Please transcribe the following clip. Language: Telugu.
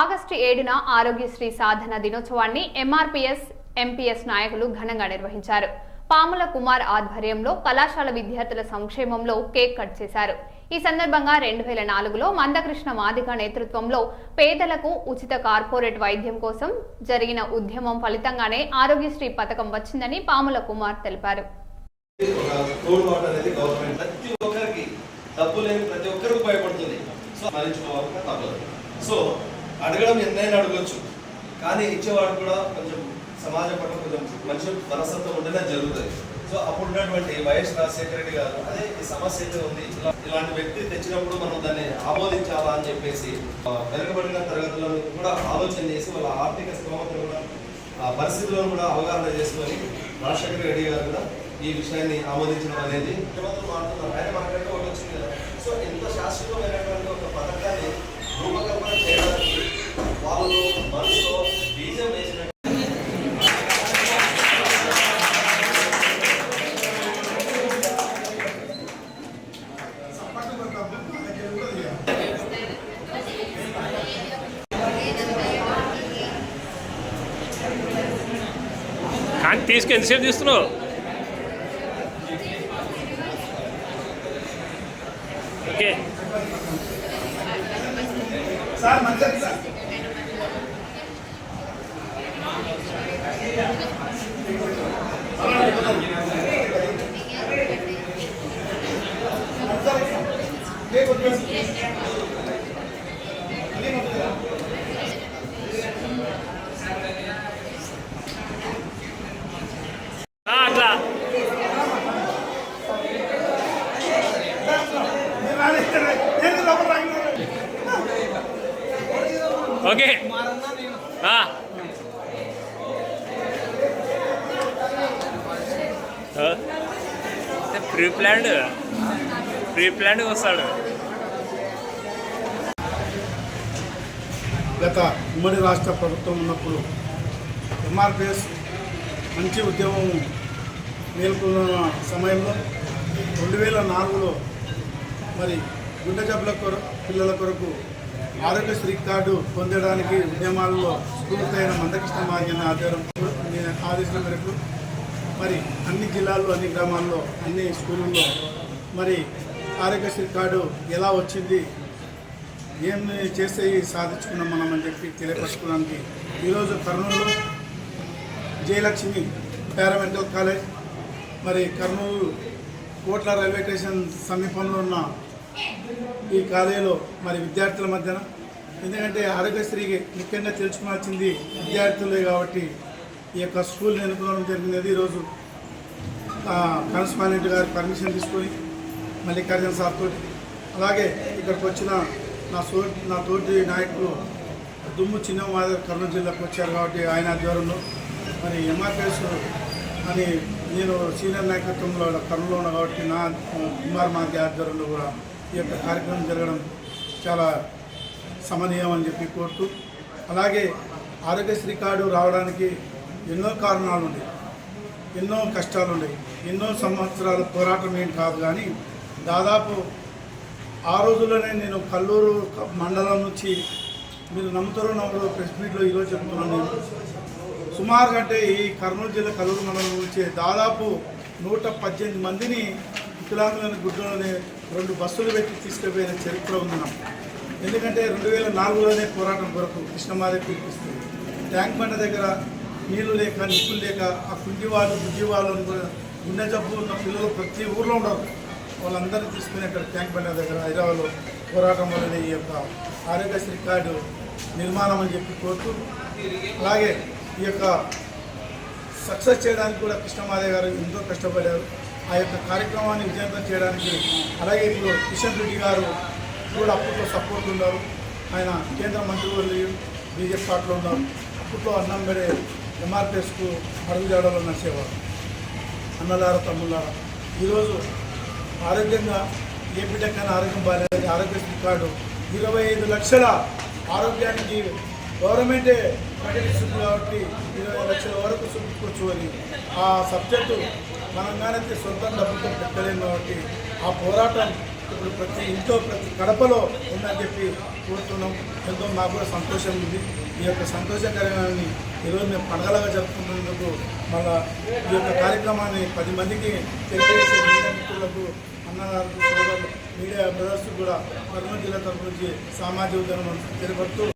ఆగస్టు 7న ఆరోగ్యశ్రీ సాధన దినోత్సవాన్ని ఎంఆర్పీఎస్ ఎంపీఎస్ నాయకులు ఘనంగా నిర్వహించారు. పాముల కుమార్ ఆధ్వర్యంలో కళాశాల విద్యార్థుల సంక్షేమంలో కేక్ కట్ చేశారు. ఈ సందర్భంగా 2004లో మందకృష్ణ మాదిగ నేతృత్వంలో పేదలకు ఉచిత కార్పొరేట్ వైద్యం కోసం జరిగిన ఉద్యమం ఫలితంగానే ఆరోగ్యశ్రీ పథకం వచ్చిందని పాముల కుమార్ తెలిపారు. అడగడం ఎన్నైనా అడగొచ్చు, కానీ ఇచ్చేవాడు కూడా కొంచెం సమాజం పట్ల కొంచెం మంచి మనస్తత్వం ఉంటేనే జరుగుతుంది. సో అప్పుడు ఉన్నటువంటి వైఎస్ రాజశేఖర రెడ్డి గారు అదే ఈ సమస్య అయితే ఉంది, ఇలాంటి వ్యక్తి తెచ్చినప్పుడు మనం దాన్ని ఆమోదించాలా అని చెప్పేసి వెనుకబడిన తరగతులను కూడా ఆలోచన చేసి వాళ్ళ ఆర్థిక స్థోమతను కూడా పరిస్థితులను కూడా అవగాహన చేసుకొని రాజశేఖర రెడ్డి గారు కూడా ఈ విషయాన్ని ఆమోదించడం అనేది మాట్లాడుతున్నారు. ఆయన మాట్లాడితే ఒకటి వచ్చింది కదా. సో ఎంత శాశ్వతమైనటువంటి ఒక పథకాన్ని రూపకల్పన చేయడానికి వాళ్ళు మనసులో బీజం వేసినట్టు కానీ తీసుకు ఎంతసేపు తీస్తున్నావు? ఓకే సార్ మంచిది సార్. అట్లా ఓకే ప్రీ ప్లాన్డ్ వస్తాడు. గత ఉమ్మడి రాష్ట్ర ప్రభుత్వం ఉన్నప్పుడు ఎంఆర్పిఎస్ మంచి ఉద్యమం మేల్కొన్న సమయంలో 2004లో మరి గుండె జబ్బుల పిల్లల కొరకు ఆరోగ్యశ్రీ కార్డు పొందడానికి ఉద్యమాల్లో స్ఫూర్తైన మందకృష్ణ మాదిగ ఆదేశం మేరకు మరి అన్ని జిల్లాల్లో, అన్ని గ్రామాల్లో, అన్ని స్కూళ్ళల్లో మరి ఆరోగ్యశ్రీ కార్డు ఎలా వచ్చింది, ఏం చేస్తే సాధించుకున్నాం మనం అని చెప్పి తెలియపరచుకోవడానికి ఈరోజు కర్నూలులో జయలక్ష్మి పారామెడికల్ కాలేజ్, మరి కర్నూలు కోట్ల రైల్వే స్టేషన్ సమీపంలో ఉన్న ఈ కాలేజీలో మరి విద్యార్థుల మధ్యన, ఎందుకంటే ఆరోగ్యశ్రీకి ముఖ్యంగా తెలుసుకోవాల్సింది విద్యార్థులే కాబట్టి ఈ యొక్క స్కూల్ని ఎన్నుకోవడం జరిగినది. ఈరోజు కరస్పాండెంట్ గారి పర్మిషన్ తీసుకొని మల్లికార్జున సార్తో, అలాగే ఇక్కడికి వచ్చిన నా తోటి నాయకులు దుమ్ము చిన్న మాదిరి కర్నూలు జిల్లాకు వచ్చారు కాబట్టి ఆయన ఆధ్వర్యంలో మరి ఎంఆర్పిఎస్ అని నేను సీనియర్ నాయకత్వంలో కర్నూలులో ఉన్నా కాబట్టి నా కుమార్ మాదిగ ఆధ్వర్యంలో కూడా ఈ యొక్క కార్యక్రమం జరగడం చాలా సమనీయం అని చెప్పి కోరుతూ, అలాగే ఆరోగ్యశ్రీ కార్డు రావడానికి ఎన్నో కారణాలు ఉన్నాయి, ఎన్నో కష్టాలు ఉన్నాయి, ఎన్నో సంవత్సరాల పోరాటం ఏం కాదు. కానీ దాదాపు ఆ రోజుల్లోనే నేను కల్లూరు మండలం నుంచి, మీరు నమ్ముతారో నమ్మరో ప్రెస్ మీట్లో ఈరోజు చెప్తున్నాను, నేను సుమారుగా అంటే ఈ కర్నూలు జిల్లా కల్లూరు మండలం నుంచి దాదాపు 118 మందిని వికలాంగులను గుడ్డలోనే 2 బస్సులు పెట్టి తీసుకుపోయిన చరిత్ర ఉంది నాకు. ఎందుకంటే 2004లోనే పోరాటం కొరకు కృష్ణమాదిగ పిలిపిస్తుంది. ట్యాంక్ బండ దగ్గర నీళ్లు లేక, నిప్పులు లేక ఆ కుంటి వాళ్ళు, బుజ్జి వాళ్ళని కూడా గుండె జబ్బు ఉన్న పిల్లలు ప్రతి ఊర్లో ఉండరు, వాళ్ళందరినీ తీసుకుని అక్కడ ట్యాంక్ బండ దగ్గర హైదరాబాద్లో పోరాటం వల్లనే ఈ యొక్క ఆరోగ్యశ్రీ కార్డు నిర్మాణం అని చెప్పి కోరుతూ, అలాగే ఈ యొక్క సక్సెస్ చేయడానికి కూడా కృష్ణమాదిగ గారు ఎంతో కష్టపడారు. ఆ యొక్క కార్యక్రమాన్ని విజయవంతం చేయడానికి, అలాగే ఇప్పుడు కిషన్ రెడ్డి గారు కూడా అప్పట్లో సపోర్ట్ ఉన్నారు. ఆయన కేంద్ర మంత్రివర్యులు బీజేపీ పార్టీలో ఉన్నారు. అప్పట్లో అన్నంబడే ఎంఆర్పిఎస్కు అడుగుజాడలో నడిచేవారు. అన్నలారా తమ్ముళ్ళారా, ఈరోజు ఆరోగ్యంగా ఏ బిడ్డకైనా ఆరోగ్యం బాగాలేదు, ఆరోగ్యశ్రీ కార్డు 25 లక్షల ఆరోగ్యానికి గవర్నమెంటే ప్రకటిస్తుంది కాబట్టి 20 లక్షల వరకు చూపించుకోవచ్చు అని ఆ సబ్జెక్టు మనం కానీ సొంత డబ్బుతో పెట్టలేము కాబట్టి ఆ పోరాటం ఇప్పుడు ప్రతి ఇంట్లో ప్రతి గడపలో ఉందని చెప్పి కోరుతున్నాం. ఎంతో మాకు కూడా సంతోషం ఉంది. ఈ యొక్క సంతోషకరమైన ఈరోజు మేము పండగలాగా జరుపుకుంటున్నందుకు మళ్ళా ఈ యొక్క కార్యక్రమాన్ని 10 మందికి తెలియజేసే మీడియా మిత్రులకు, అన్నగారు, సోదరులు, మీడియా బ్రదర్స్ కూడా కర్నూలు జిల్లా తరఫు నుంచి సామాజిక ఉద్యమం తెలియపడుతూ